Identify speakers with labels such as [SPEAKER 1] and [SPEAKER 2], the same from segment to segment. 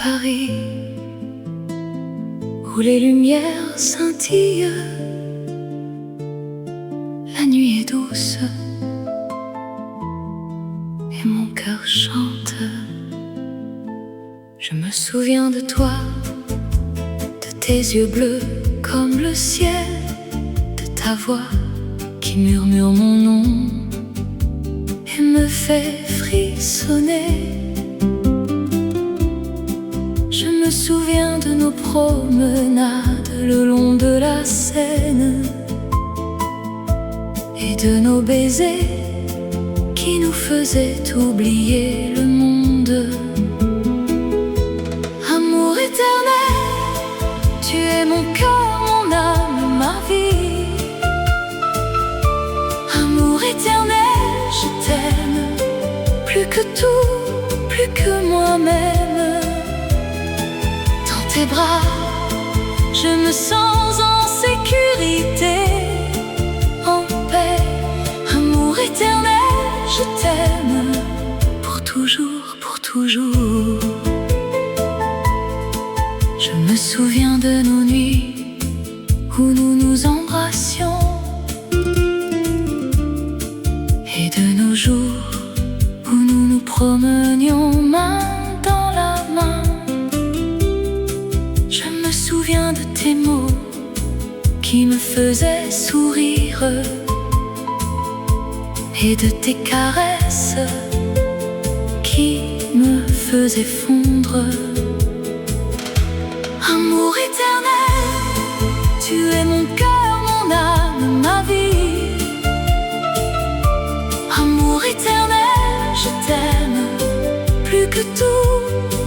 [SPEAKER 1] Paris, où les lumières scintillent, la nuit est douce et mon cœur chante. Je me souviens de toi, de tes yeux bleus comme le ciel, de ta voix qui murmure mon nom et me fait frissonner. Je me souviens de nos promenades le long de la Seine et de nos baisers qui nous faisaient oublier le monde. Amour éternel, tu es mon cœur, mon âme, ma vie. Amour éternel, je t'aime plus que tout, plus que moi-même. Dans tes bras, je me sens en sécurité, en paix. Amour éternel, je t'aime pour toujours, pour toujours. Je me souviens de nos nuits où nous nous embrassions et de nos jours où nous nous promenions main dans la main. Je me souviens de tes mots qui me faisaient sourire et de tes caresses qui me faisaient fondre. Amour éternel, tu es mon cœur, mon âme, ma vie. Amour éternel, je t'aime plus que tout,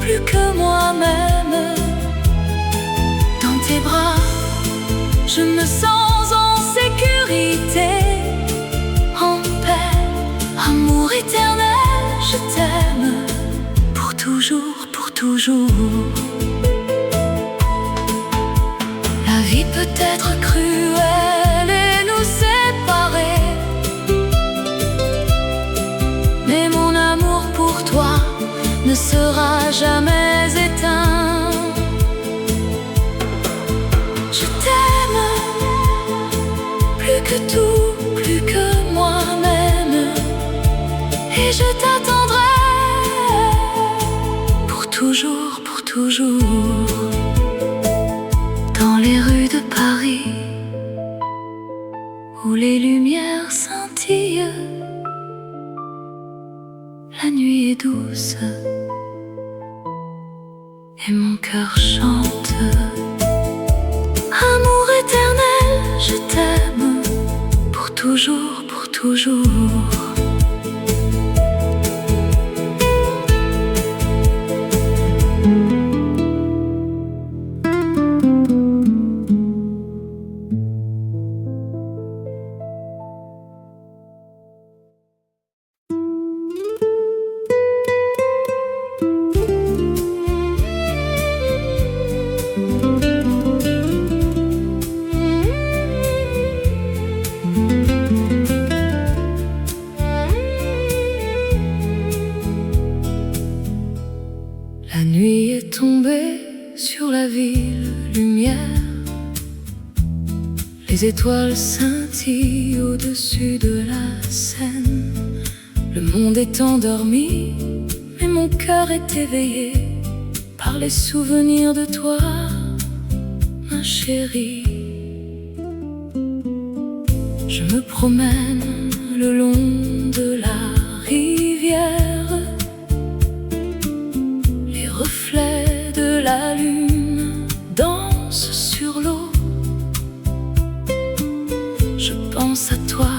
[SPEAKER 1] plus que moi-même. Dans tes bras, je me sens en sécurité, en paix. Amour éternel, je t'aime pour toujours, pour toujours. La vie peut être cruelle et nous séparer, mais mon amour pour toi ne sera jamais éteint. Je t'aime plus que tout, plus que moi-même, et je t'attendrai pour toujours, pour toujours. Dans les rues de Paris, où les lumières scintillent, la nuit est douce et mon cœur chante. Amour éternel, je t'aime pour toujours, pour toujours. La nuit est tombée sur la ville, lumière. Les étoiles scintillent au-dessus de la Seine. Le monde est endormi, mais mon cœur est éveillé par les souvenirs de toi, ma chérie. Je me promène le long de la rivière. Les reflets de la lune dansent sur l'eau. Je pense à toi,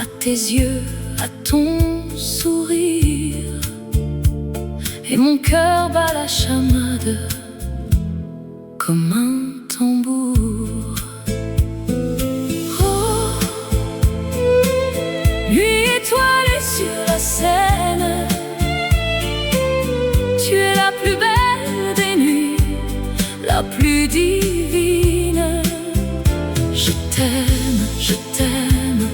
[SPEAKER 1] à tes yeux, à ton sourire, et mon cœur bat la chamade comme un tambour. Oh, nuit étoilée sur la Seine, tu es la plus belle des nuits, la plus divine. Je t'aime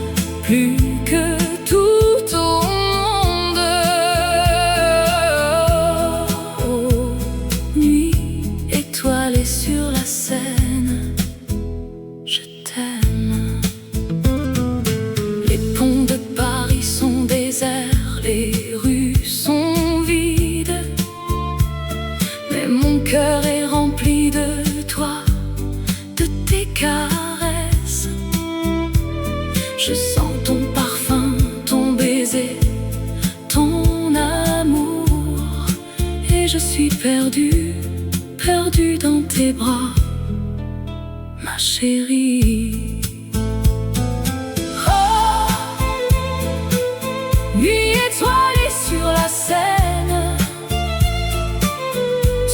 [SPEAKER 1] plus que tout au monde. Oh, nuit Seine. Je t'aime. Les ponts de Paris sont déserts, les rues sont vides, mais mon cœur est rempli de toi, de tes caresses. Je sens ton parfum, ton baiser, ton amour, et je suis perdue, perdue dans tes bras, ma chérie. Oh, nuit étoilée sur la Seine,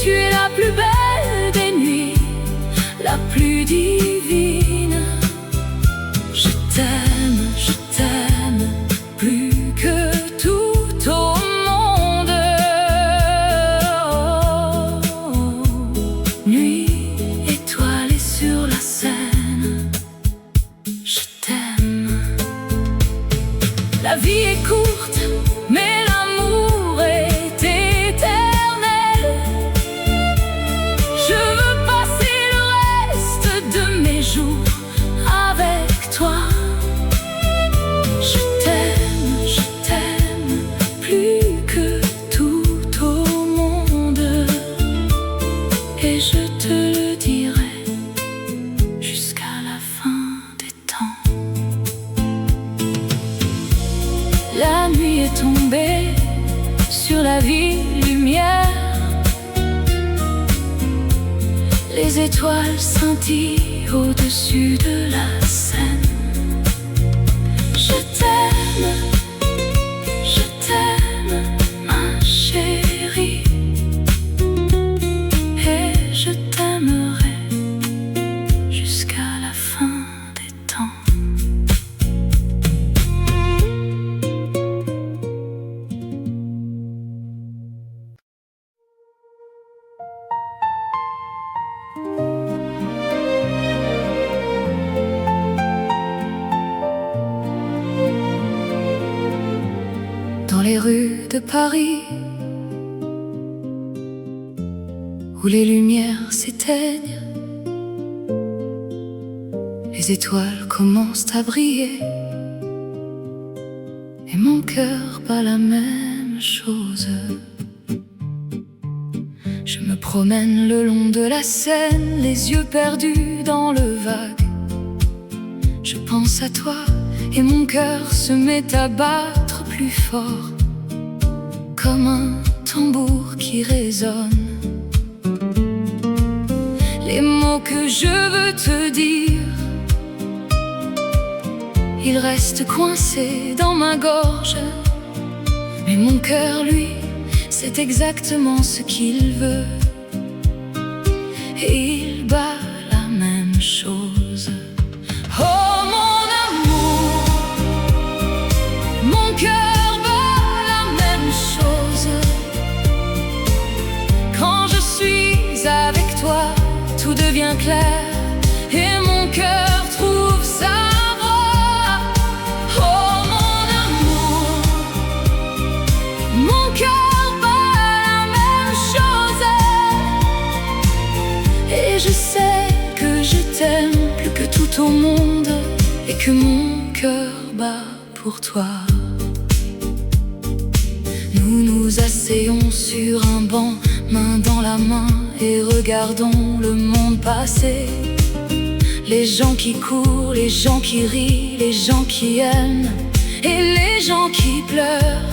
[SPEAKER 1] tu es la plus belle des nuits, la plus divine. Je t'aime plus que tout au monde. Nuit étoilée sur la Seine, je t'aime. La vie est courte, mais l'amour est éternel. Je veux passer le reste de mes jours avec toi. Je t'aime plus que tout au monde, et je te le dirai jusqu'à la fin des temps. La nuit est tombée sur la ville lumière, les étoiles scintillent au-dessus de la Seine. Je t'aime, ma chérie, et je t'aimerai jusqu'à la fin des temps. Dans les rues de Paris, où les lumières s'éteignent, les étoiles commencent à briller, et mon cœur bat la même chose. Je me promène le long de la Seine, les yeux perdus dans le vague. Je pense à toi et mon cœur se met à battre plus fort, comme un tambour qui résonne. Les mots que je veux te dire, ils restent coincés dans ma gorge, mais mon cœur, lui, c'est exactement ce qu'il veut, et il bat la même chose. Oh mon amour, mon cœur bat la même chose. Quand je suis avec toi, tout devient clair, et mon cœur trouve sa voie. Oh mon amour, mon cœur bat la même chose, et je sais que je t'aime plus que tout au monde, et que mon cœur bat pour toi. Nous nous asseyons sur un banc, main dans la main, et regardons le monde passer. Les gens qui courent, les gens qui rient, les gens qui aiment, et les gens qui pleurent.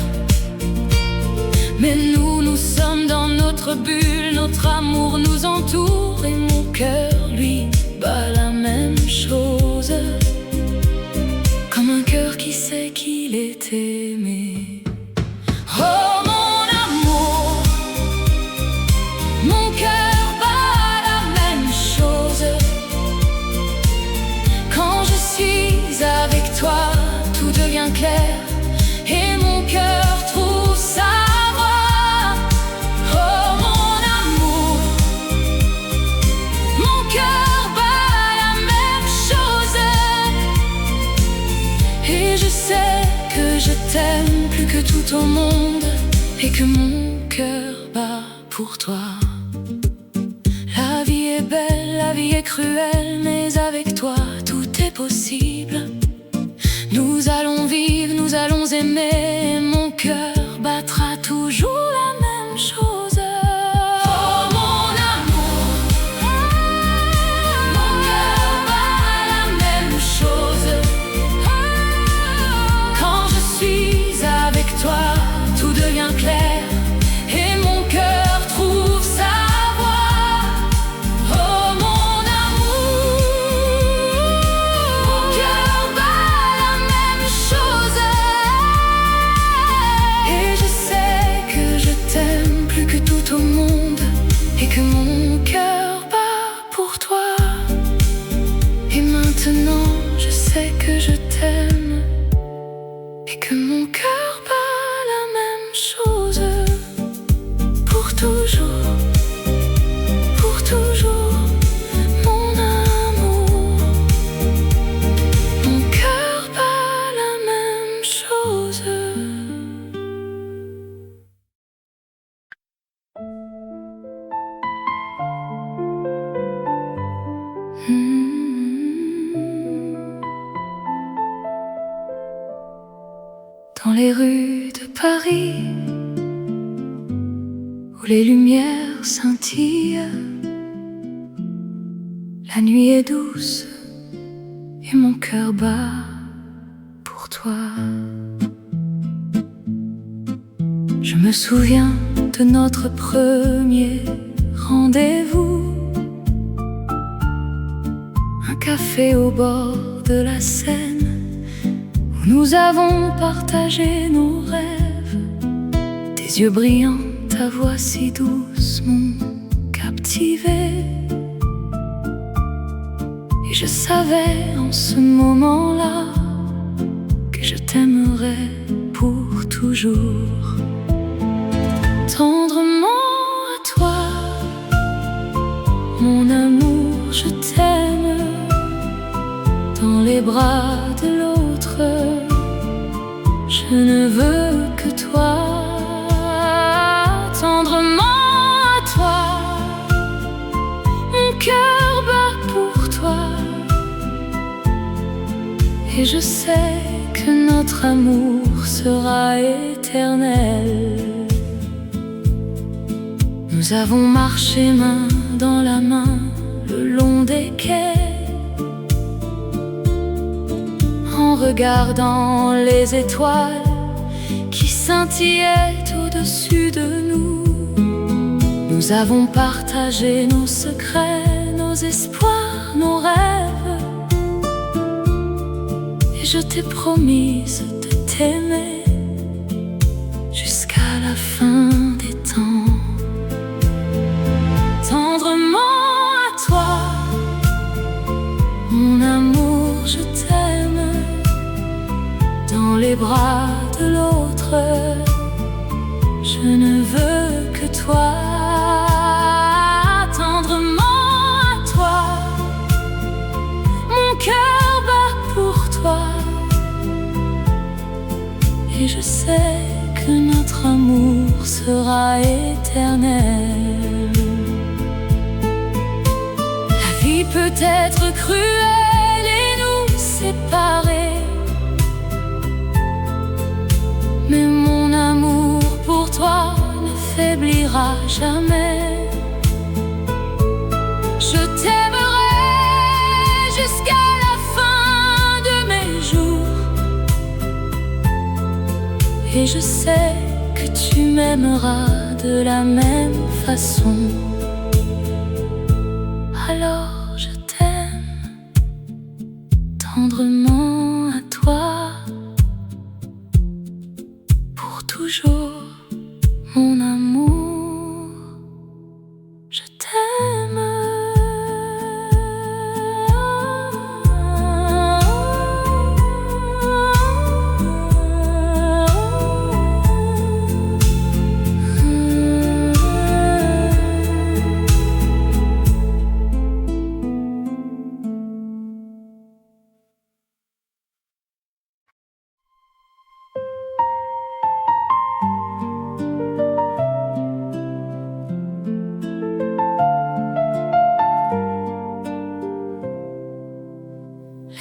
[SPEAKER 1] Mais nous, nous sommes dans notre bulle, notre amour nous entoure, et mon cœur, lui, bat la même chose, comme un cœur qui sait qu'il est aimé. Oh mon amour, mon cœur bat la même chose. Quand je suis avec toi, tout devient clair, et mon cœur trouve sa voie. Oh mon amour, mon cœur bat la même chose, et je sais que je t'aime plus que tout au monde, et que mon cœur bat pour toi. La vie est belle, la vie est cruelle, mais avec toi tout est possible. Nous allons vivre, nous allons aimer, mon cœur battra toujours la même chose. Oh mon amour, mon cœur bat la même chose. Quand je suis avec toi, tout devient clair et mon cœur trouve sa voie. Oh mon amour, mon cœur bat la même chose. Et je sais que je t'aime plus que tout au monde, et que mon cœur bat pour toi. Et maintenant je sais que je t'aime, et que mon cœur bat la même chose. Pour toujours, pour toujours, mon amour. Mon cœur bat la même chose. Dans les rues de Paris, où les lumières scintillent, la nuit est douce et mon cœur bat pour toi. Je me souviens de notre premier rendez-vous, un café au bord de la Seine, où nous avons partagé nos rêves. Tes yeux brillants, ta voix si douce m'ont captivé. Et je savais en ce moment-là que je t'aimerais pour toujours. Tendrement à toi, mon amour, je t'aime. Dans les bras de l'autre, je ne veux que toi. Tendrement à toi, mon cœur bat pour toi. Et je sais que notre amour sera éternel. Nous avons marché main dans la main le long des quais, en regardant les étoiles qui scintillaient au-dessus de nous. Nous avons partagé nos secrets, nos espoirs, nos rêves. Et je t'ai promise de t'aimer jusqu'à la fin des temps. Tendrement à toi, mon amour, je t'aime. Dans les bras de l'autre, je ne veux que toi. Tendrement à toi, mon cœur bat pour toi. Et je sais que notre amour sera éternel. La vie peut être cruelle et nous séparer, mais mon amour pour toi ne faiblira jamais. Je t'aimerai jusqu'à la fin de mes jours, et je sais que tu m'aimeras de la même façon. Alors je t'aime tendrement à toi, pour toujours, mon amour, je t'aime.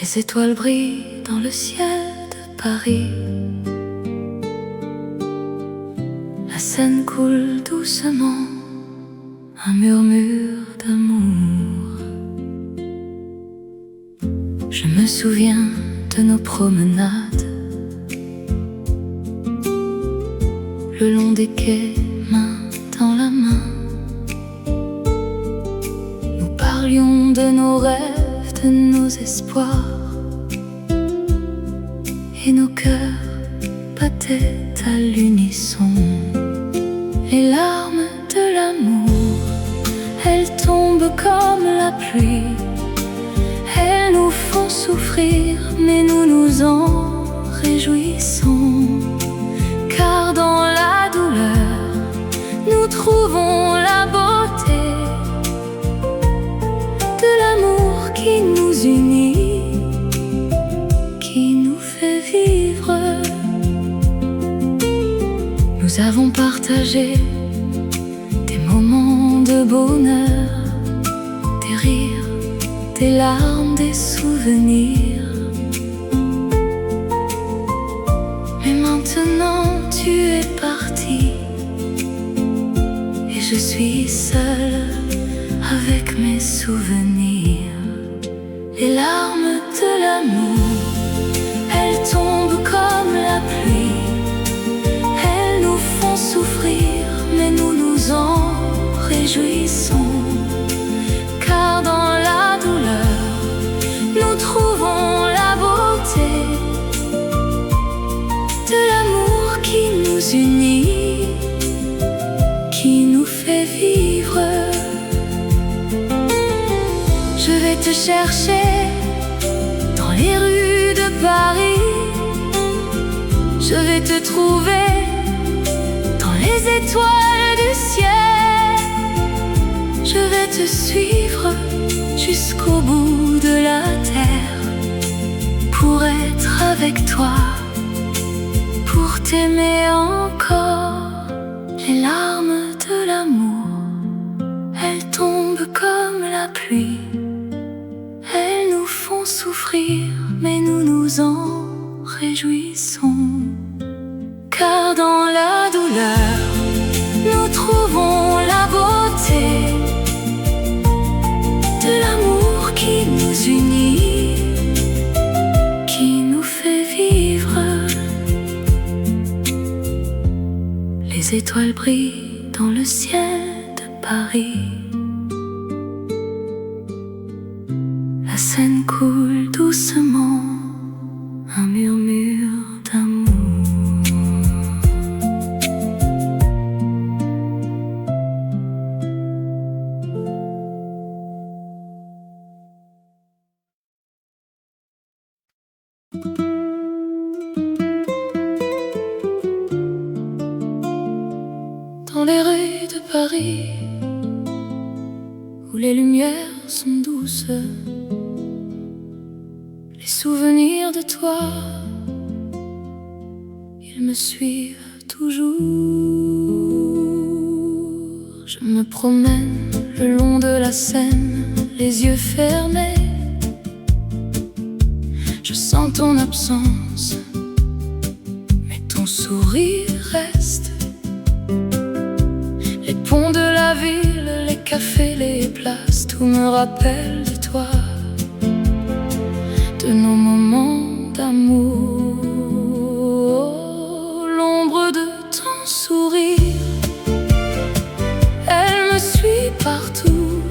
[SPEAKER 1] Les étoiles brillent dans le ciel de Paris. La Seine coule doucement, un murmure d'amour. Je me souviens de nos promenades le long des quais, main dans la main. Nous parlions de nos rêves, de nos espoirs, et nos cœurs battaient à l'unisson. Les larmes de l'amour, elles tombent comme la pluie. Elles nous font souffrir, mais nous nous en réjouissons. Car dans la douleur, nous trouvons la beauté de l'amour qui nous unit, qui nous fait vivre. Nous avons partagé des moments de bonheur, des rires, des larmes, des souvenirs. Mais maintenant tu es parti et je suis seule avec mes souvenirs. Les larmes de l'amour, elles tombent comme la pluie. Elles nous font souffrir, mais nous nous en réjouissons. Car dans la douleur, nous trouvons la beauté de l'amour qui nous unit, qui nous fait vivre. Je vais te chercher dans les rues de Paris. Je vais te trouver dans les étoiles du ciel. Je vais te suivre jusqu'au bout de la terre pour être avec toi, pour t'aimer encore. Les larmes de l'amour, elles tombent comme la pluie. Elles nous font souffrir, mais nous nous en réjouissons. Car dans la douleur, nous trouvons la beauté de l'amour qui nous unit, qui nous fait vivre. Les étoiles brillent dans le ciel de Paris. La Seine coule doucement, un murmure d'amour. Dans les rues de Paris, où les lumières sont douces, les souvenirs de toi, ils me suivent toujours. Je me promène le long de la Seine, les yeux fermés. Je sens ton absence, mais ton sourire reste. Les ponts de la ville, les cafés, les places, tout me rappelle de toi, de nos moments d'amour. L'ombre de ton sourire, elle me suit partout,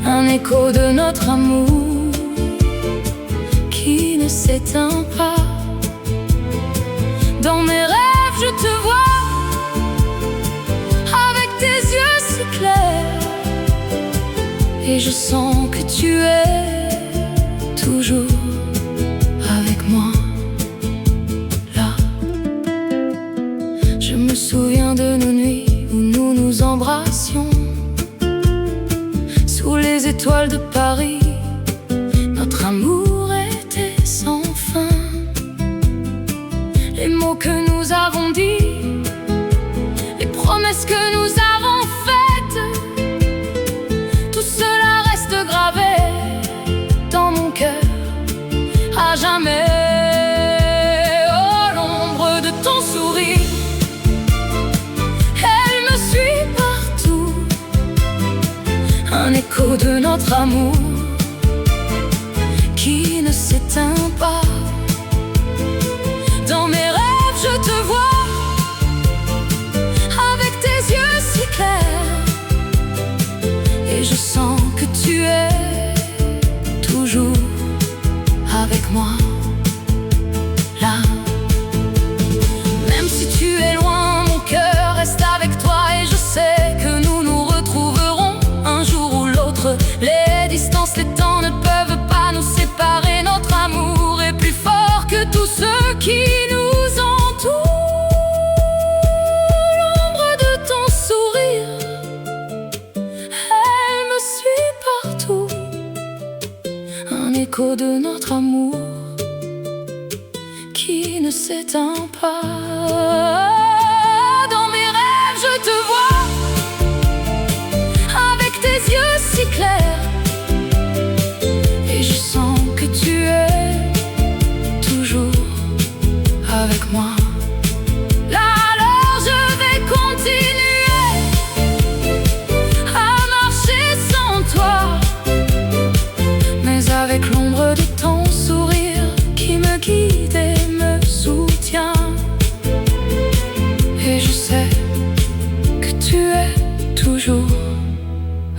[SPEAKER 1] un écho de notre amour qui ne s'éteint pas. Dans mes rêves, je te vois avec tes yeux si clairs, et je sens que tu es toujours avec moi, là. Je me souviens de nos nuits où nous nous embrassions sous les étoiles de Paris. Notre amour était sans fin. Les mots que nous avons dit, les promesses que nous avons faites, tout cela reste gravé dans mon cœur. notre amour qui ne s'éteint pas. Dans mes rêves je te vois, avec tes yeux si clairs, et je sens que tu es toujours avec moi, là. Même si tu es loin, mon cœur reste avec toi, et je sais que nous nous retrouverons un jour ou l'autre. Les distances, les temps ne peuvent pas nous séparer. Notre amour est plus fort que tout ce qui nous entoure. L'ombre de ton sourire, elle me suit partout. Un écho de notre amour qui ne s'éteint pas. Dans mes rêves je te vois, avec tes yeux si clairs, et je sens que tu es toujours avec moi. Là alors je vais continuer à marcher sans toi, mais avec l'ombre de ton sourire qui me guide et me soutient. Et je sais que tu es toujours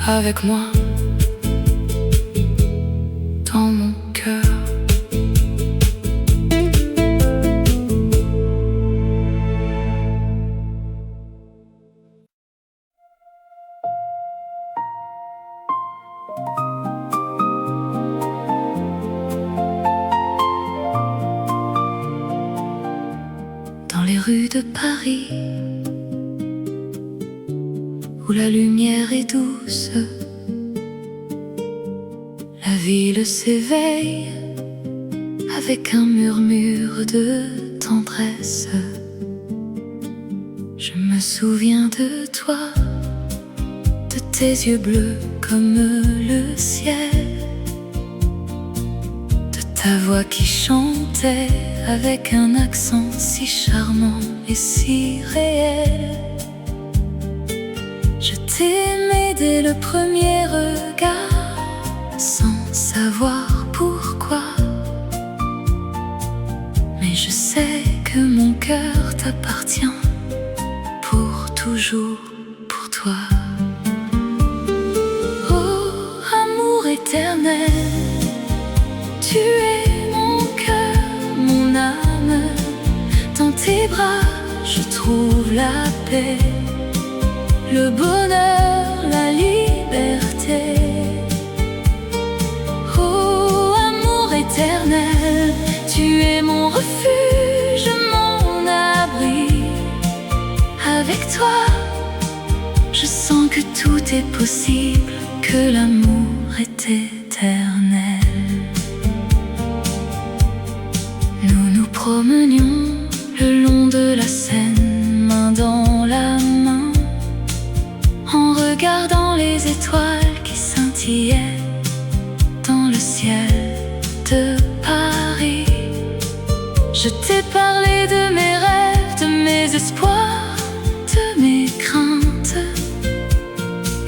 [SPEAKER 1] avec moi, dans mon cœur. Dans les rues de Paris, où la lumière est douce, la ville s'éveille avec un murmure de tendresse. Je me souviens de toi, de tes yeux bleus comme le ciel, de ta voix qui chantait avec un accent si charmant et si réel. Je t'aimais dès le premier regard, sans savoir pourquoi. Mais je sais que mon cœur t'appartient, pour toujours, pour toi. Oh, amour éternel, tu es mon cœur, mon âme. Dans tes bras, je trouve la paix, le bonheur, la liberté. Oh, amour éternel, tu es mon refuge, mon abri. Avec toi, je sens que tout est possible, que l'amour est éternel. Nous nous promenions le long de la Seine, main dans la main, en regardant les étoiles qui scintillaient dans le ciel de Paris. Je t'ai parlé de mes rêves, de mes espoirs, de mes craintes,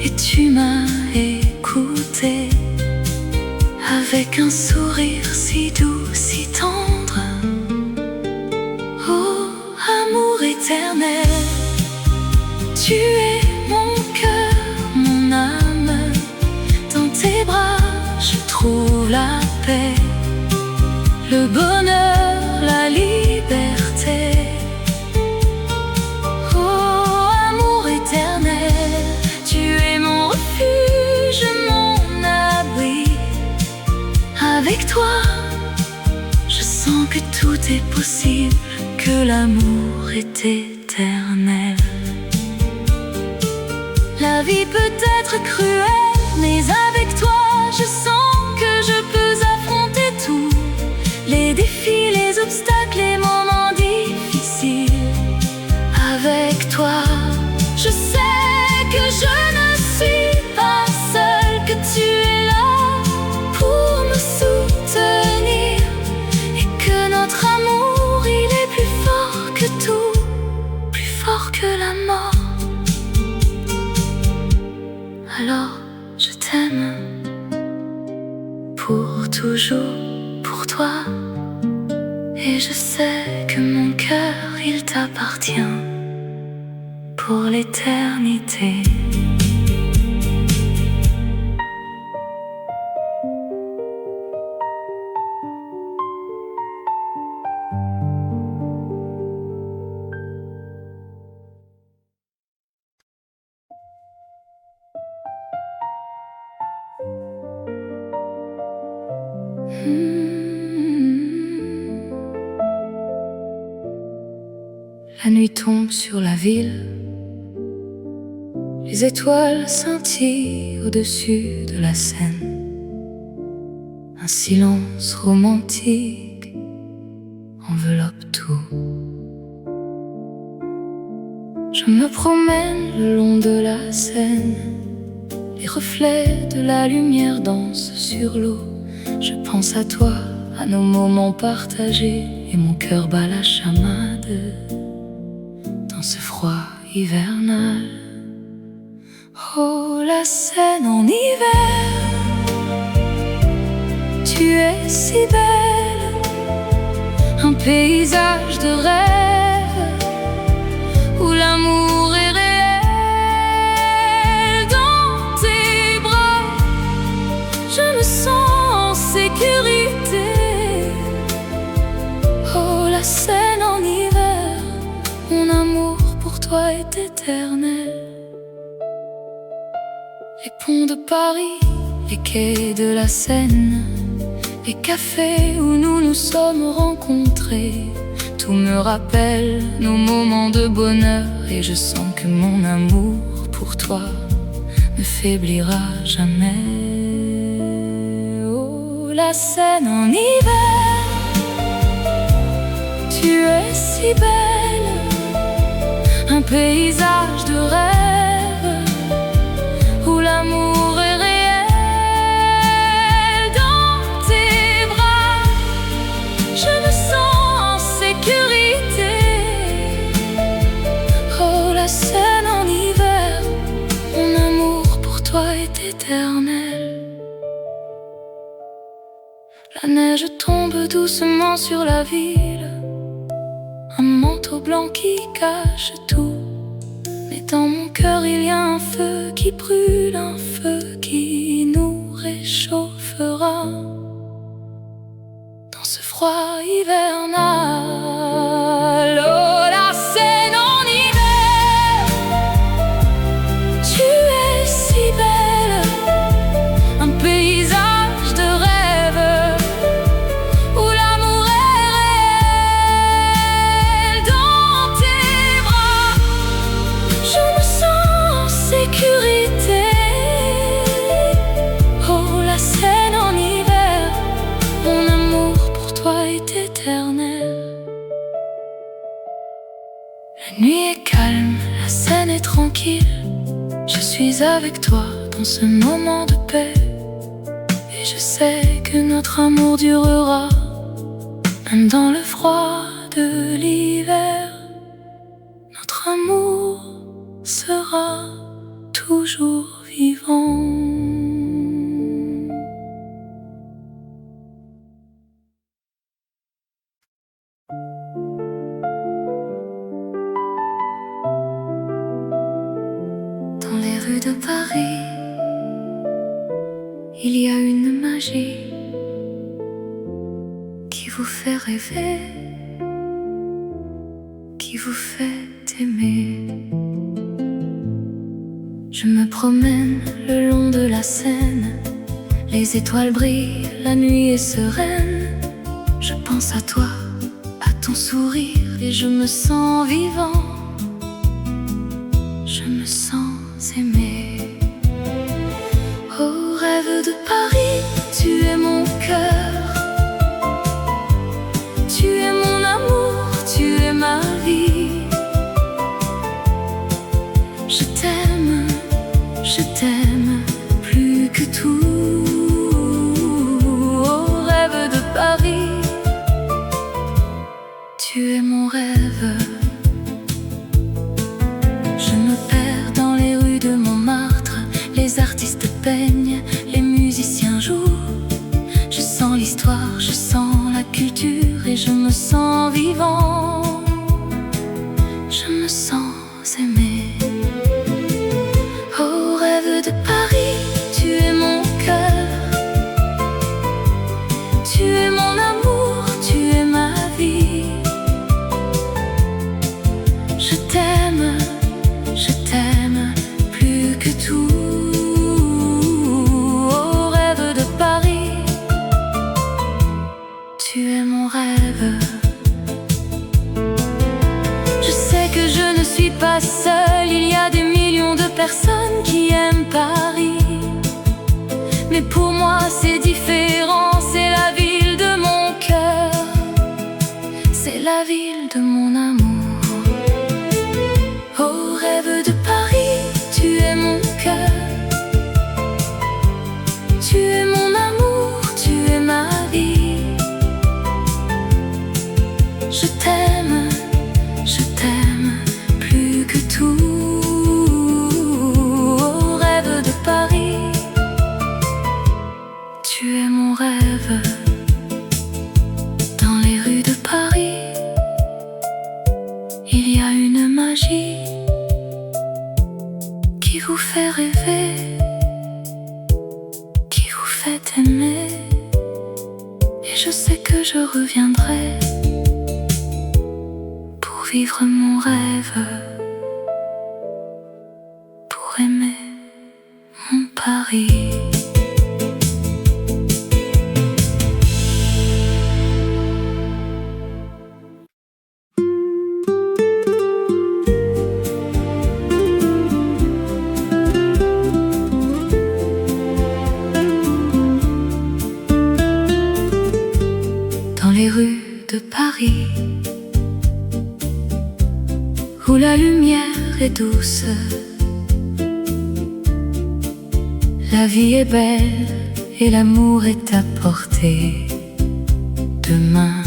[SPEAKER 1] et tu m'as écouté avec un sourire si doux, si tendre. Oh, amour éternel, tu es mon cœur, mon âme. Dans tes bras, je trouve la paix, le bonheur, la liberté. Oh, amour éternel, tu es mon refuge, mon abri. Avec toi, je sens que tout est possible, que l'amour est éternel. La vie peut être cruelle, mais avec toi, je sens que je peux affronter tout. Les défis, les obstacles, les moments difficiles. Avec toi, je sais que je ne suis pas seule, que tu es là pour me soutenir, et que notre amour, il est plus fort que tout, plus fort que la mort. Alors je t'aime pour toujours pour toi. Et je sais que mon cœur, il t'appartient pour l'éternité. La nuit tombe sur la ville, les étoiles scintillent au-dessus de la Seine. Un silence romantique enveloppe tout. Je me promène le long de la Seine, les reflets de la lumière dansent sur l'eau. Je pense à toi, à nos moments partagés, et mon cœur bat la chamade dans ce froid hivernal. Oh, la Seine en hiver, tu es si belle, un paysage de rêve où l'amour est réel. Dans tes bras, je me sens en sécurité. Oh, la Seine en hiver, mon amour pour toi est éternel. Les ponts de Paris, les quais de la Seine, les cafés où nous nous sommes rencontrés, tout me rappelle nos moments de bonheur. Et je sens que mon amour pour toi ne faiblira jamais. Oh, la Seine en hiver, tu es si belle, un paysage de rêve où l'amour est réel. Dans tes bras, je me sens en sécurité. Oh, la Seine en hiver, mon amour pour toi est éternel. La neige tombe doucement sur la ville, un manteau blanc qui cache tout. Mais dans mon cœur il y a un feu qui brûle, un feu qui nous réchauffera dans ce froid hivernal. Oh, la Seine en hiver, tu es si belle, un paysage de rêve où l'amour est réel. Dans tes bras, je me sens en sécurité. Oh, la Seine en hiver, mon amour pour toi est éternel. La nuit est calme, la Seine est tranquille. Je suis avec toi dans ce moment de paix. Et je sais que notre amour durera, même dans le froid de l'hiver. Notre amour sera toujours vivant. Dans les rues de Paris, il y a une magie qui vous fait rêver, qui vous fait aimer. Je me promène le long de la Seine, les étoiles brillent, la nuit est sereine. Je pense à toi, à ton sourire, et je me sens vivant. Je me sens aimé. Oh, rêve de Paris, tu es mon cœur, tu es mon amour, tu es ma vie. Je t'aime plus que tout. Oh, rêve de Paris, tu es mon rêve. Je me perds dans les je me sens vivant, je me sens aimé. Oh rêve de Paris, tu es mon cœur, tu es mon amour, tu es ma vie. Je t'aime plus que tout. Oh rêve de Paris, tu es mon rêve. Je sais que je ne suis pas seule, il y a des millions de personnes qui aiment Paris. Mais pour moi c'est différent, c'est la ville de mon cœur, c'est la ville de mon amour. Oh rêve de Paris, tu es mon cœur, tu es mon amour, tu es ma vie. Je t'aime plus que tout. Oh rêve de Paris, tu es mon rêve. Dans les rues de Paris, il y a une magie qui vous fait rêver, qui vous fait aimer. Et je sais que je reviendrai pour vivre mon rêve, pour aimer mon Paris. Dans les rues de Paris, où la lumière est douce, la vie est belle et l'amour est à portée de main.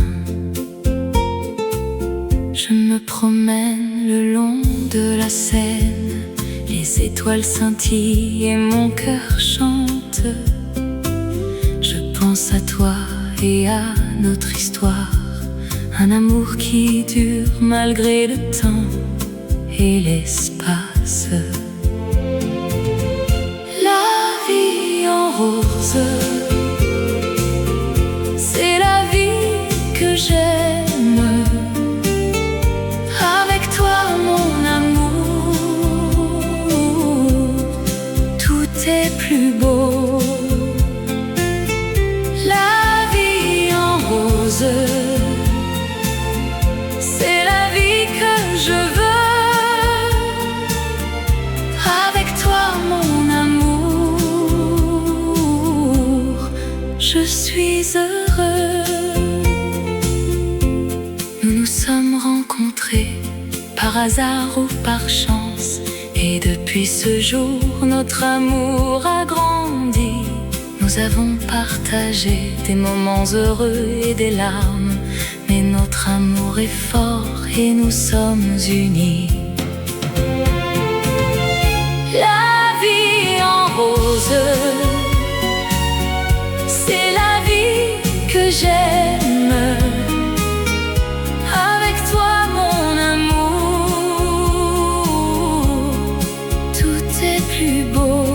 [SPEAKER 1] Je me promène le long de la Seine, les étoiles scintillent et mon cœur chante. Je pense à toi et à notre histoire, un amour qui dure malgré le temps et l'espace. La vie en rose, c'est la vie que j'aime. Avec toi mon amour, tout est plus beau. La vie en rose, c'est la vie que je veux. Avec toi mon amour, je suis heureux. Nous nous sommes rencontrés par hasard ou par chance, et depuis ce jour notre amour a grandi. Nous avons partagé des moments heureux et des larmes, mais notre amour est fort et nous sommes unis. La vie en rose, c'est la vie que j'aime. Avec toi mon amour, tout est plus beau.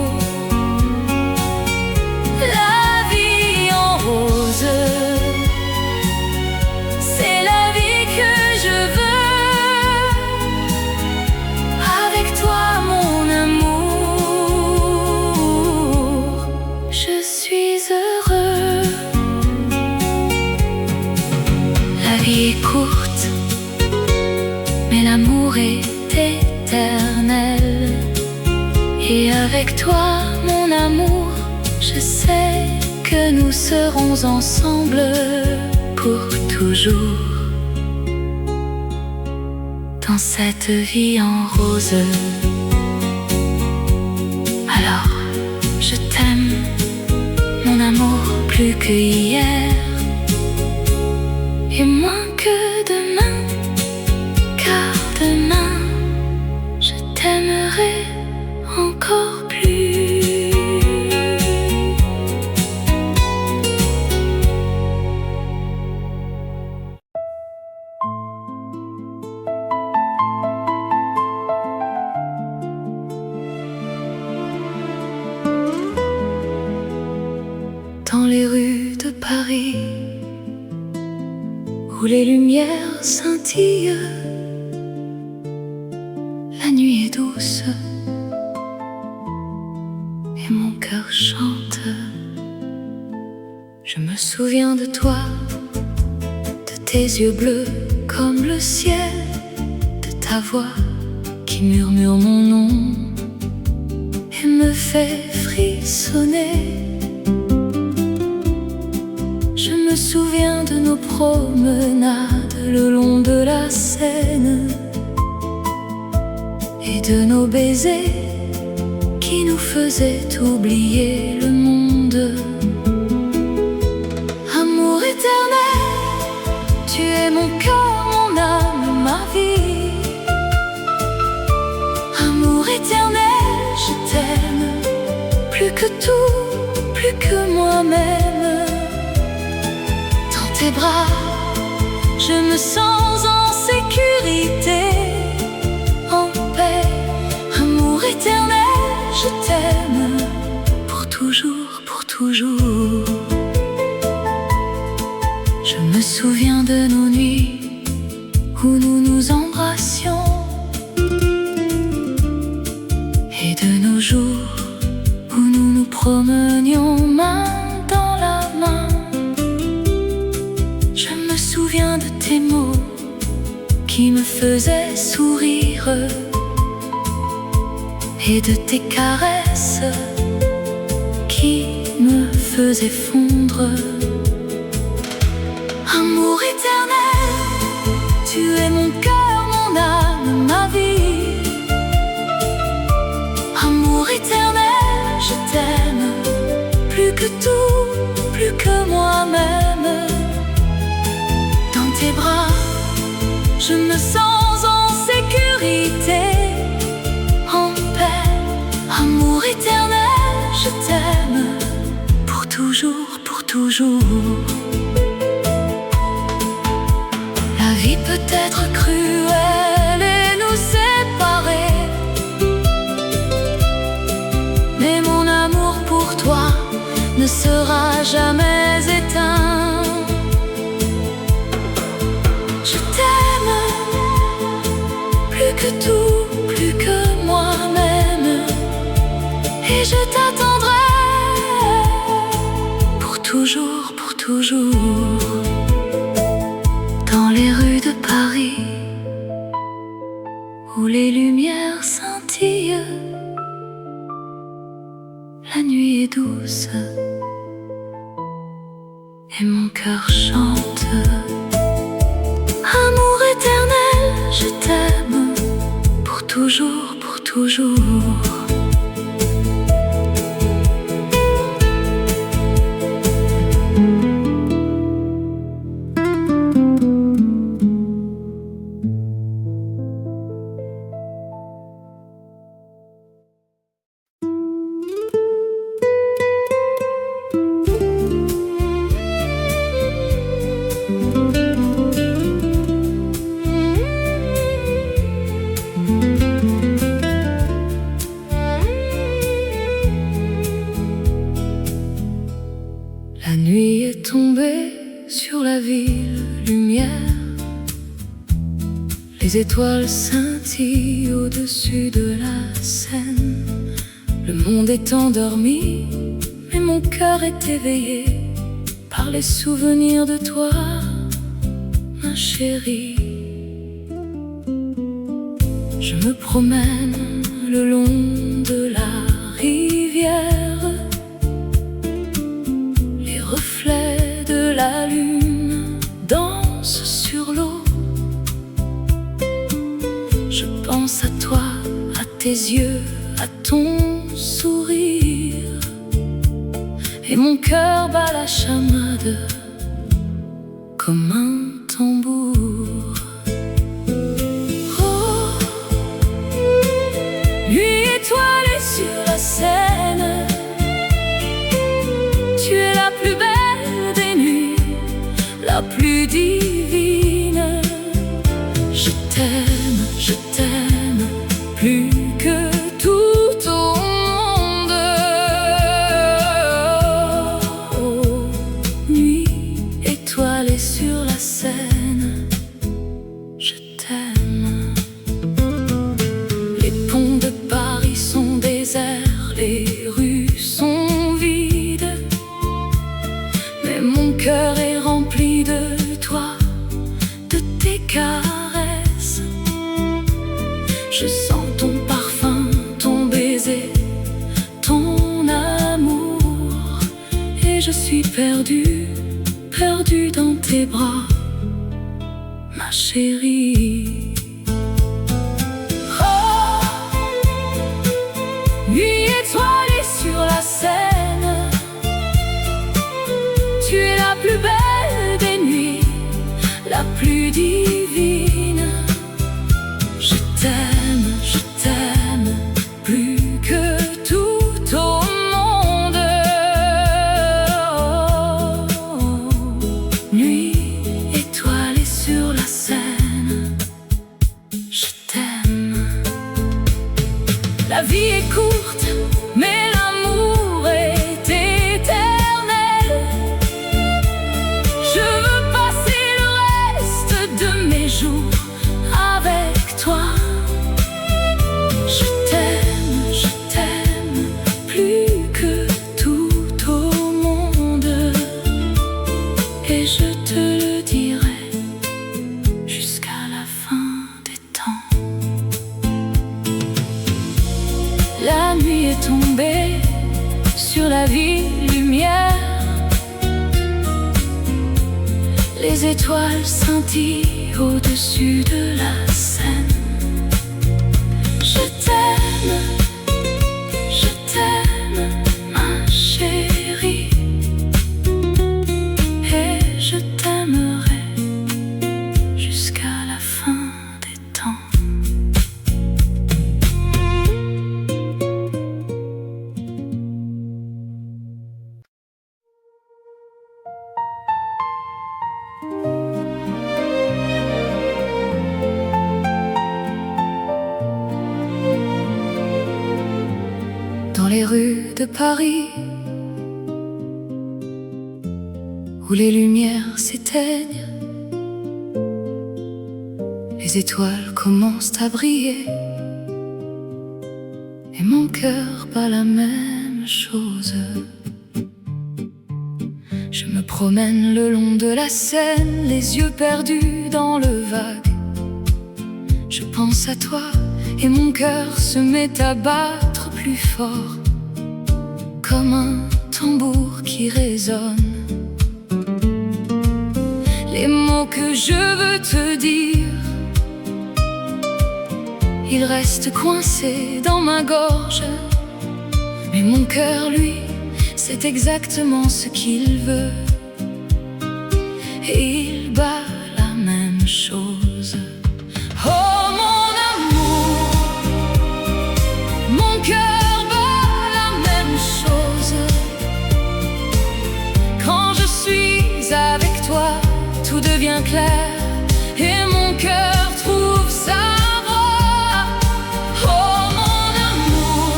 [SPEAKER 1] La vie en rose, c'est la vie que je veux. Avec toi mon amour, je suis heureux. La vie est courte, mais l'amour est éternel. Et avec toi mon amour, je sais que nous serons ensemble pour toujours. Dans cette vie en rose, alors je t'aime mon amour plus que hier et moins que demain, car demain je t'aimerai encore plus. rues de Paris où les lumières scintillent. La nuit est douce et mon cœur chante. Je me souviens de toi, de tes yeux bleus comme le ciel, de ta voix qui murmure mon nom et me fait frissonner. Je me souviens de nos promenades le long de la Seine et de nos baisers qui nous faisaient oublier le monde. Amour éternel, tu es mon cœur, mon âme, ma vie. Amour éternel, je t'aime plus que tout, plus que moi-même. Dans tes bras, je me sens en sécurité, en paix. Amour éternel, je t'aime pour toujours, pour toujours. Je me souviens de nos nuits où nous nous embrassions et de nos jours où nous nous promenions main dans la main. Je me souviens de tes mots qui me faisaient sourire et de tes caresses qui me faisaient fondre. Amour éternel, tu es mon cœur, mon âme, ma vie. Amour éternel, je t'aime plus que tout, plus que moi-même. Dans tes bras, je me sens en sécurité, en paix. Amour éternel, je t'aime pour toujours, pour toujours. La vie peut être cruelle et nous séparer, mais mon amour pour toi ne sera jamais éteint. Je t'aime plus que tout, plus que moi-même, et je t'attendrai pour toujours, pour toujours. Dans les rues de Paris où les lumières scintillent, la nuit est douce et mon cœur chante. Amour éternel, je t'aime pour toujours, pour toujours. La nuit est tombée sur la ville, lumière. Les étoiles scintillent au-dessus de la Seine. Le monde est endormi, mais mon cœur est éveillé par les souvenirs de toi, ma chérie. Je me promène le long de la rivière. Les reflets de la lune dansent sur l'eau. Je pense à toi, à tes yeux, à ton sourire, et mon cœur bat la chamade comme un tambour. Oh, nuit étoilée sur la Seine, tu es la plus belle des nuits, la plus divine. Je t'aime plus que tout au monde. Oh, sur la Seine, je t'aime. Les ponts de Paris sont déserts, les rues sont vides, mais mon cœur est rempli de toi, de tes caresses. Je sens ton parfum, ton baiser, ton amour, et je suis perdue, perdue dans tes bras, ma chérie. Oh, nuit étoilée sur la Seine, tu es la plus belle des nuits, la plus divine. Je t'aime plus que tout au monde. Nuit étoilée sur la Seine, je t'aime. La vie est courte, mais l'amour est éternel. Je veux passer le reste de mes jours avec toi. Je t'aime plus que tout au monde, et je te le dirai jusqu'à la fin des temps. La nuit est tombée sur la ville lumière, les étoiles scintillent au-dessus de la Seine. Je t'aime, ma chérie, et je t'aimerai jusqu'à la fin des temps. Dans les rues de Paris, où les lumières s'éteignent, les étoiles commencent à briller, et mon cœur bat la même chose. Je me promène le long de la Seine, les yeux perdus dans le vague. Je pense à toi et mon cœur se met à battre plus fort, comme un tambour qui résonne. Les mots que je veux te dire, ils restent coincés dans ma gorge, mais mon cœur, lui, c'est exactement ce qu'il veut, et il bat la même chose. Oh mon amour, mon cœur bat la même chose. Quand je suis avec toi, tout devient clair, et mon cœur trouve sa voie. Oh mon amour,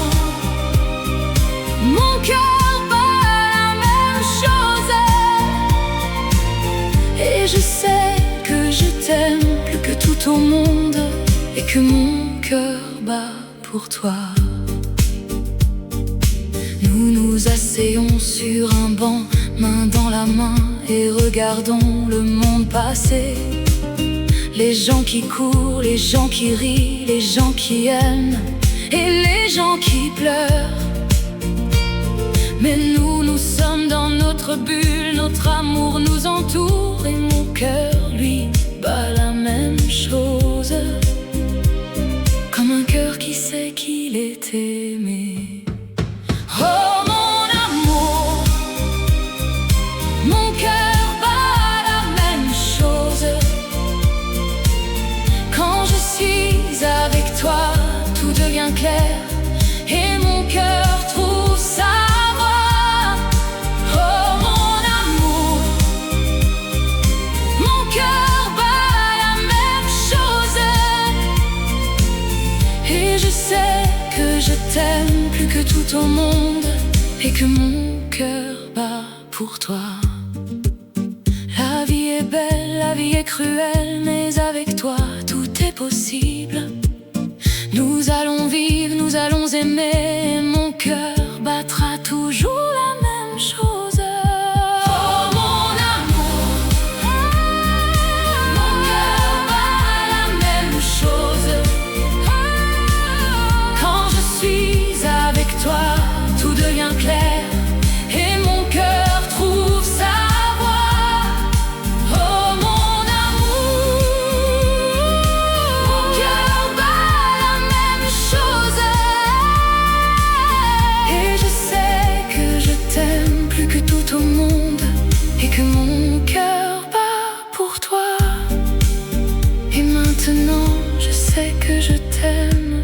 [SPEAKER 1] mon cœur bat la même chose, et je sais que je t'aime plus que tout au monde, et que mon cœur bat pour toi. Nous nous asseyons sur un banc, main dans la main, et regardons le monde passer. Les gens qui courent, les gens qui rient, les gens qui aiment, et les gens qui pleurent. Mais nous, nous sommes dans notre bulle, notre amour nous entoure, et mon cœur, lui, bat la même chose, comme un cœur qui sait qu'il est aimé. Oh mon amour, mon cœur bat la même chose. Quand je suis avec toi, tout devient clair, et mon cœur trouve sa voie. Oh mon amour, mon cœur bat la même chose, et je sais que je t'aime plus que tout au monde, et que mon cœur bat pour toi. La vie est est belle, la vie est cruelle, mais avec toi tout est possible. Nous allons vivre, nous allons aimer, et mon cœur battra toujours la même chose. Oh mon amour, mon cœur bat la même chose. Quand je suis avec toi, tout devient clair, et mon cœur trouve sa voie. Oh mon amour, mon cœur bat la même chose. Et je sais que je t'aime plus que tout au monde, et que mon cœur bat pour toi. Et maintenant je sais que je t'aime,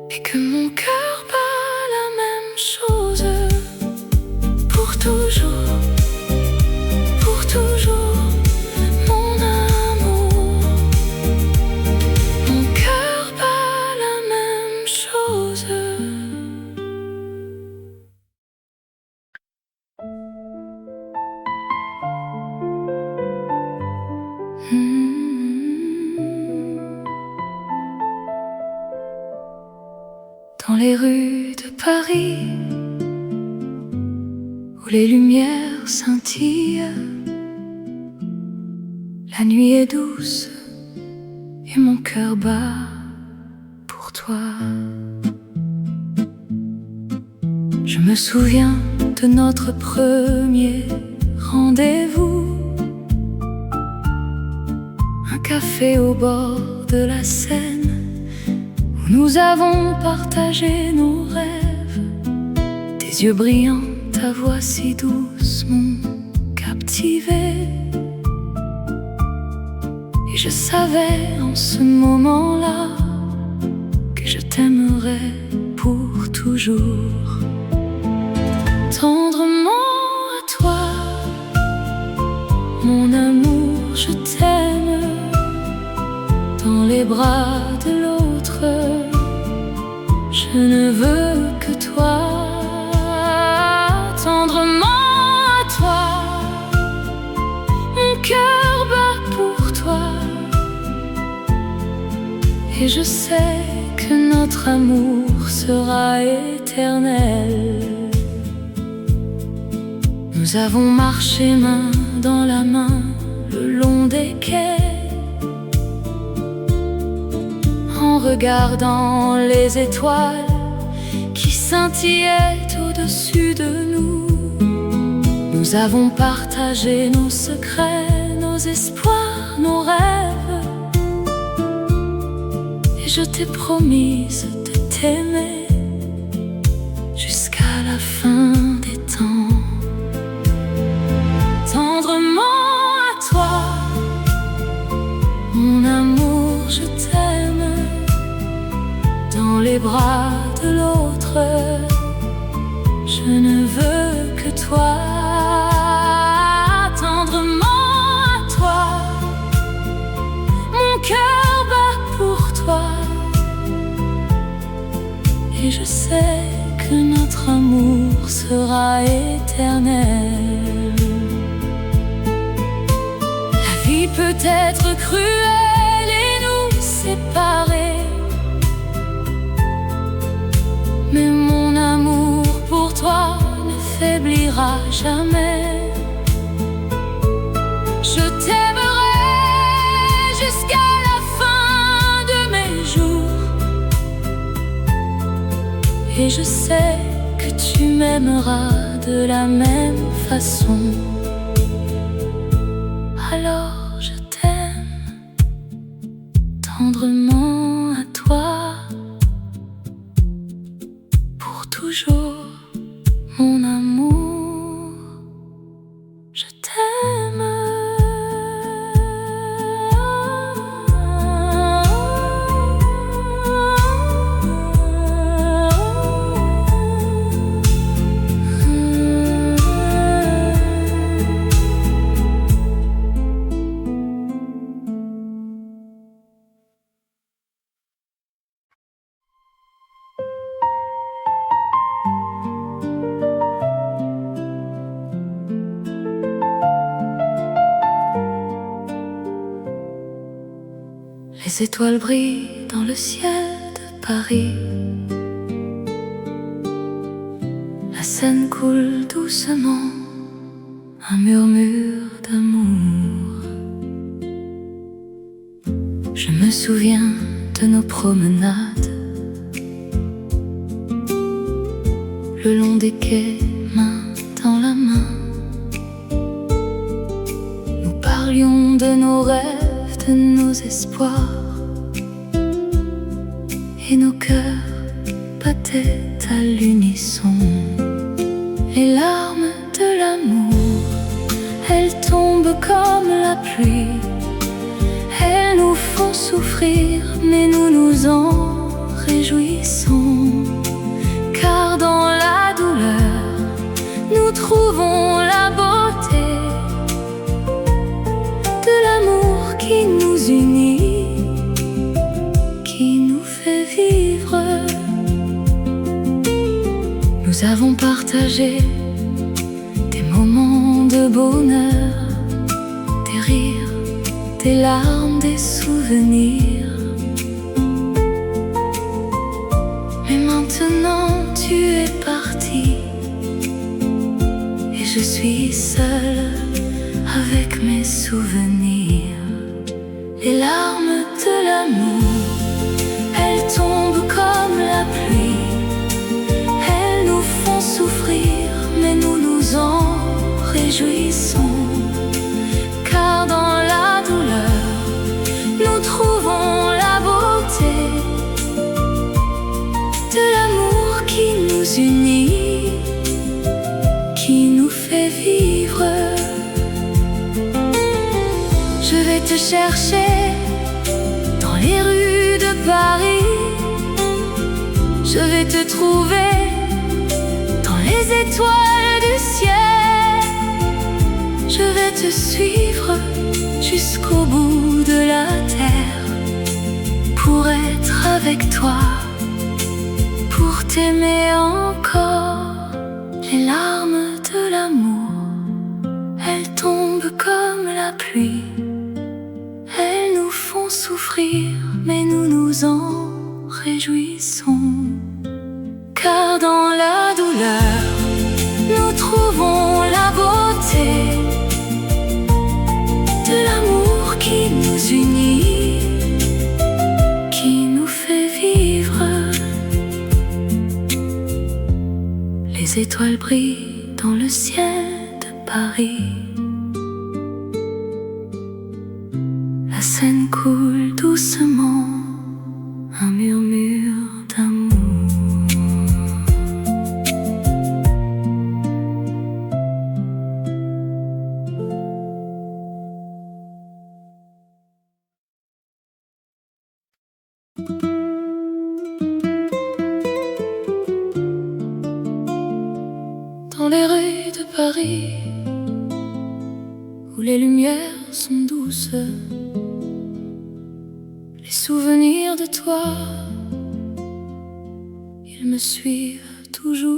[SPEAKER 1] et que mon cœur bat la même chose. Pour toujours, mon amour. Mon cœur bat la même chose. Dans les rues de Paris, où les lumières scintillent, la nuit est douce et mon cœur bat pour toi. Je me souviens de notre premier rendez-vous, un café au bord de la Seine, où nous avons partagé nos rêves. Tes yeux brillants, ta voix si douce m'ont captivé. Et je savais en ce moment-là que je t'aimerais pour toujours. Tendrement à toi, mon amour, je t'aime. Dans les bras de l'autre, je ne veux que toi. Tendrement à toi, mon cœur bat pour toi. Et je sais que notre amour sera éternel. Nous avons marché main dans la main le long des quais, en regardant les étoiles qui scintillaient au-dessus de nous. Nous avons partagé nos secrets, nos espoirs, nos rêves. Et je t'ai promise de t'aimer jusqu'à la fin des temps. Tendrement à toi, mon amour, je t'aime. Dans les bras de l'autre, je ne veux que toi. Tendrement à toi, mon cœur bat pour toi. Et je sais que notre amour sera éternel. La vie peut être cruelle et nous séparer, mais mon amour pour toi ne faiblira jamais. Je t'aimerai jusqu'à la fin de mes jours, et je sais que tu m'aimeras de la même façon. Alors je t'aime tendrement à toi, pour toujours, mon amour, je t'aime. Les étoiles brillent dans le ciel de Paris. La Seine coule doucement, un murmure d'amour. Je me souviens de nos promenades le long des quais, main dans la main. Nous parlions de nos rêves, de nos espoirs, et nos cœurs battaient à l'unisson. Les larmes de l'amour, elles tombent comme la pluie. Elles nous font souffrir, mais nous nous en réjouissons. Car dans la douleur, nous trouvons la beauté de l'amour qui nous unit, qui nous fait vivre. Nous avons partagé des moments de bonheur, des rires, des larmes, des souvenirs. Mais maintenant tu es parti et je suis seule avec mes souvenirs. Les larmes de l'amour, elles tombent comme la pluie. Elles nous font souffrir, mais nous nous en réjouissons. Car dans la douleur, nous trouvons la beauté de l'amour qui nous unit, qui nous fait vivre. Je vais te chercher dans les rues de Paris. Je vais te trouver dans les étoiles du ciel. Je vais te suivre jusqu'au bout de la terre pour être avec toi, pour t'aimer encore. Les larmes de l'amour, elles tombent comme la pluie. Elles nous font souffrir, mais nous nous en réjouissons. Car dans la douleur, nous trouvons la beauté de l'amour qui nous unit, qui nous fait vivre. Les étoiles brillent dans le ciel de Paris. La Seine coule doucement, un murmure d'amour. Dans les rues de Paris, où les lumières sont douces, les souvenirs de toi, ils me suivent toujours.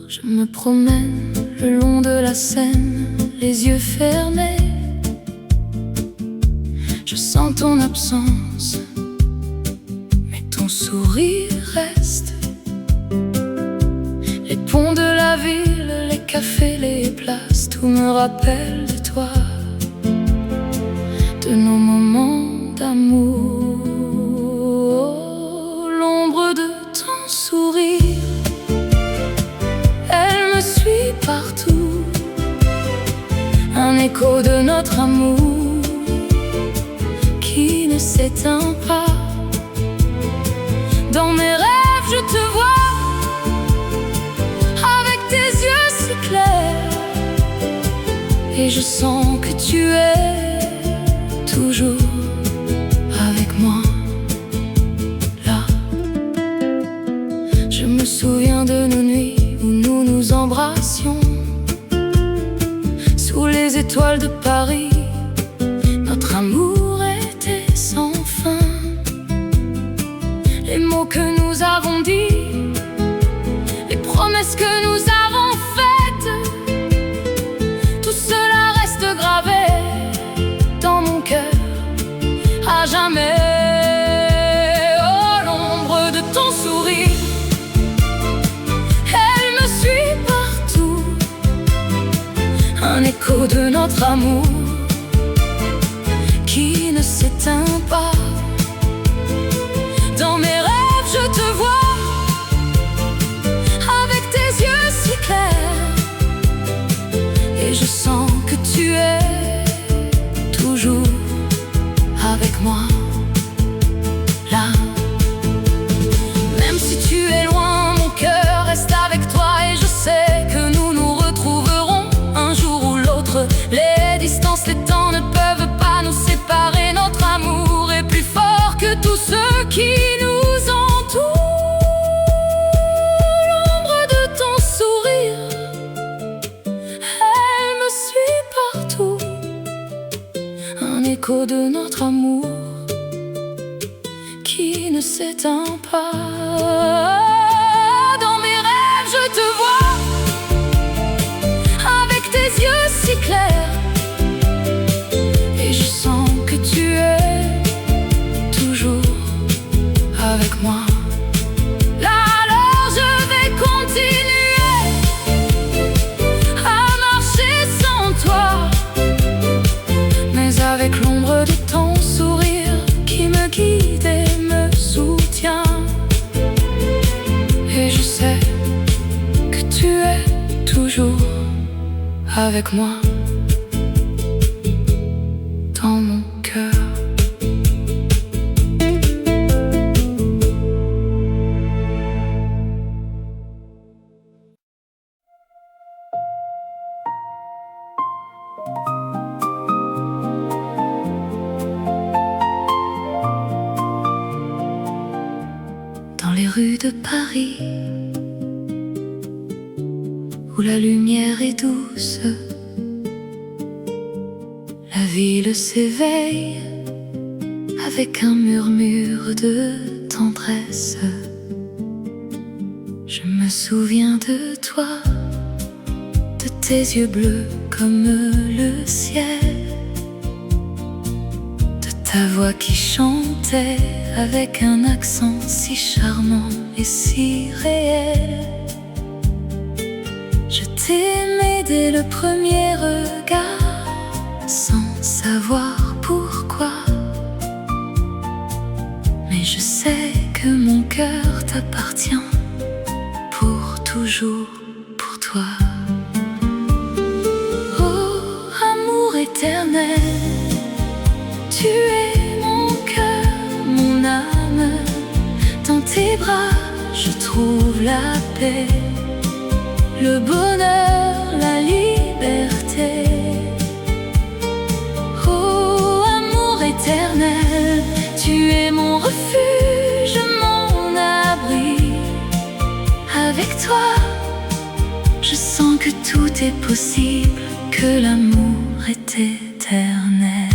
[SPEAKER 1] Je me promène le long de la Seine, les yeux fermés. Je sens ton absence, mais ton sourire reste. Les ponts de la ville, les cafés, les places, tout me rappelle de toi, de nos moments d'amour. L'ombre de ton sourire, elle me suit partout, un écho de notre amour qui ne s'éteint pas. Dans mes rêves, je te vois avec tes yeux si clairs, et je sens que tu es toujours avec moi, là. Je me souviens de nos nuits où nous nous embrassions sous les étoiles de Paris. Notre amour était sans fin. Les mots que nous avons dits, les promesses que nous avons faites, tout cela reste gravé dans mon cœur. un écho de notre amour qui ne s'éteint pas. Dans mes rêves je te vois, avec tes yeux si clairs, et je sens que tu es toujours avec moi, là. Même si tu es loin, mon cœur reste avec toi, et je sais que nous nous retrouverons un jour ou l'autre. Les distances, les temps ne peuvent pas nous séparer. Notre amour est plus fort que tous ceux qui nous entourent. L'ombre de ton sourire, elle me suit partout. Un écho de notre amour qui ne s'éteint pas. Dans mes rêves je te vois, avec tes yeux si clairs, et je sens que tu es toujours avec moi. Là alors je vais continuer à marcher sans toi, mais avec l'ombre de ton sourire qui me guide et me soutient. Et je sais que tu es toujours avec moi, dans mon cœur. Dans les rues de Paris, où la lumière est douce, la ville s'éveille avec un murmure de tendresse. Je me souviens de toi, de tes yeux bleus comme le ciel, de ta voix qui chantait avec un accent si charmant et si réel. Je t'aimais dès le premier regard, sans savoir pourquoi. Mais je sais que mon cœur t'appartient, pour toujours, pour toi. Oh, amour éternel, tu es mon cœur, mon âme. Dans tes bras, je trouve la paix, le bonheur, la liberté. Oh, amour éternel, tu es mon refuge, mon abri. Avec toi, je sens que tout est possible, que l'amour est éternel.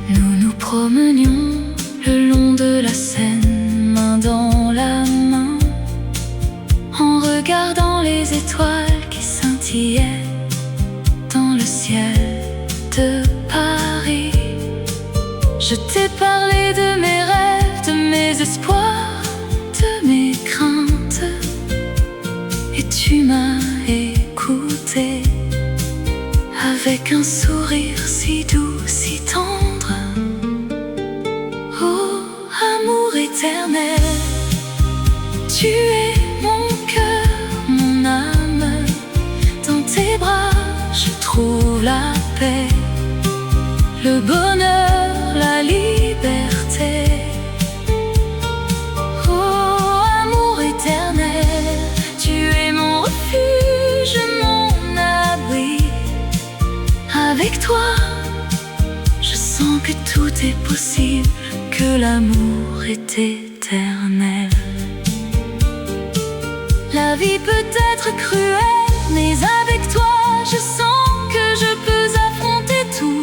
[SPEAKER 1] Nous nous promenions le long de la Seine, main dans la main, en regardant les étoiles qui scintillaient dans le ciel de Paris. Je t'ai parlé de mes rêves, de mes espoirs, de mes craintes, et tu m'as écouté avec un sourire si doux, si tendre. Oh, amour éternel, tu es mon cœur, mon âme. Dans tes bras, je trouve la paix, le bonheur, la liberté. Oh, amour éternel, tu es mon refuge, mon abri. Avec toi, je sens que tout est possible, que l'amour est éternel. La vie peut être cruelle, mais avec toi, je sens que je peux affronter tout.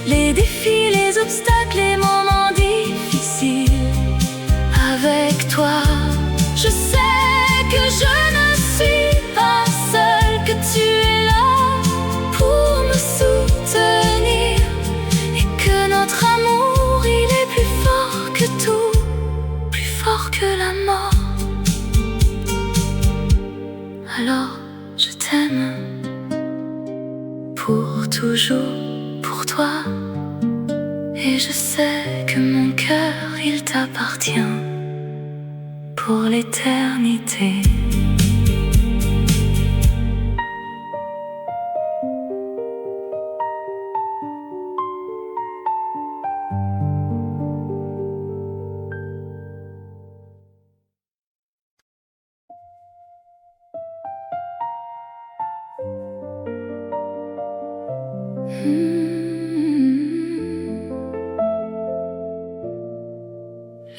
[SPEAKER 1] Les défis, les obstacles, les moments difficiles. Avec toi, je sais que je ne suis pas seule, que tu es là pour me soutenir, et que notre amour, il est plus fort que tout, plus fort que la mort. Alors je t'aime pour toujours, pour toi. Et je sais que mon cœur, il t'appartient pour l'éternité.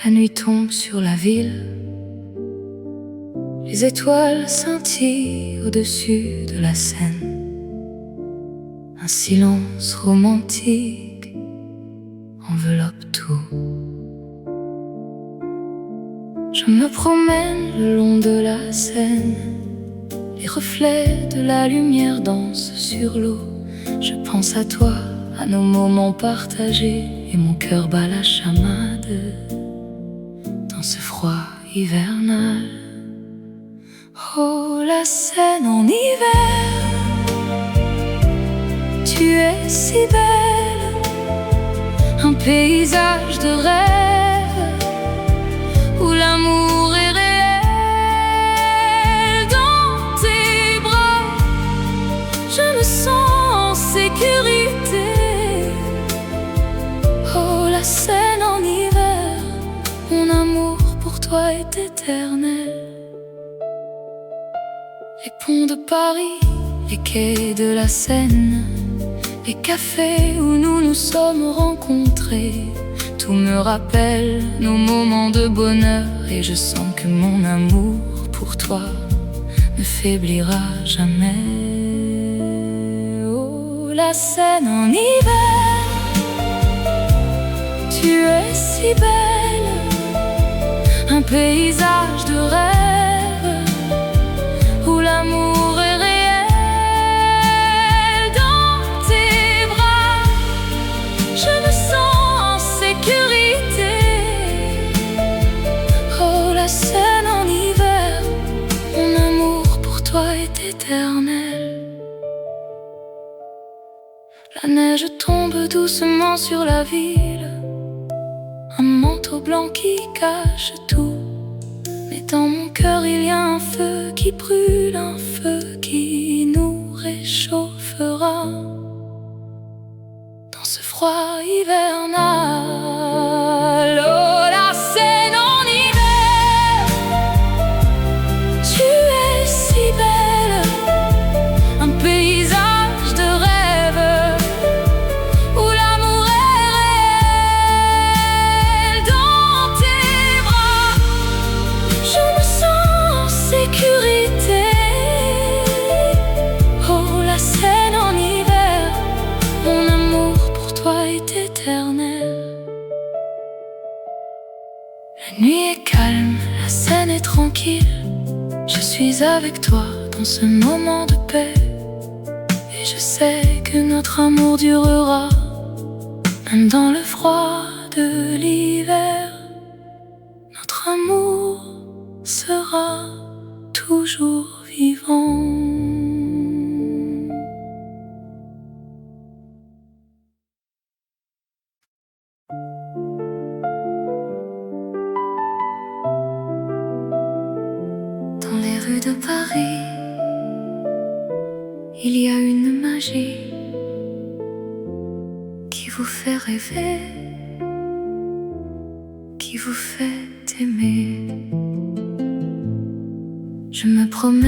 [SPEAKER 1] La nuit tombe sur la ville, les étoiles scintillent au-dessus de la Seine. Un silence romantique enveloppe tout. Je me promène le long de la Seine, les reflets de la lumière dansent sur l'eau. Je pense à toi, à nos moments partagés, et mon cœur bat la chamade dans ce froid hivernal. Oh, la Seine en hiver, tu es si belle, un paysage de rêve où l'amour est réel. Dans tes bras, je me sens en sécurité. Oh, la Seine en hiver, mon amour pour toi est éternel. Les ponts de Paris, les quais de la Seine, les cafés où nous nous sommes rencontrés, tout me rappelle nos moments de bonheur. Et je sens que mon amour pour toi ne faiblira jamais. Oh, la Seine en hiver, tu es si belle, un paysage de rêve où l'amour est réel. Dans tes bras, je me sens en sécurité. Oh, la Seine en hiver, mon amour pour toi est éternel. La neige tombe doucement sur la ville, un manteau blanc qui cache tout. Mais dans mon cœur il y a un feu qui brûle, un feu qui nous réchauffera dans ce froid hivernal. Oh, la Seine en hiver, tu es si belle, un paysage de rêve où l'amour est réel. Dans tes bras, je me sens en sécurité. Oh, la Seine en hiver, mon amour pour toi est éternel. La nuit est calme, la Seine est tranquille. Je suis avec toi dans ce moment de paix. Et je sais que notre amour durera, même dans le froid de l'hiver. Notre amour sera toujours vivant. Dans les rues de Paris, il y a une magie qui vous fait rêver, qui vous fait aimer. Je me promets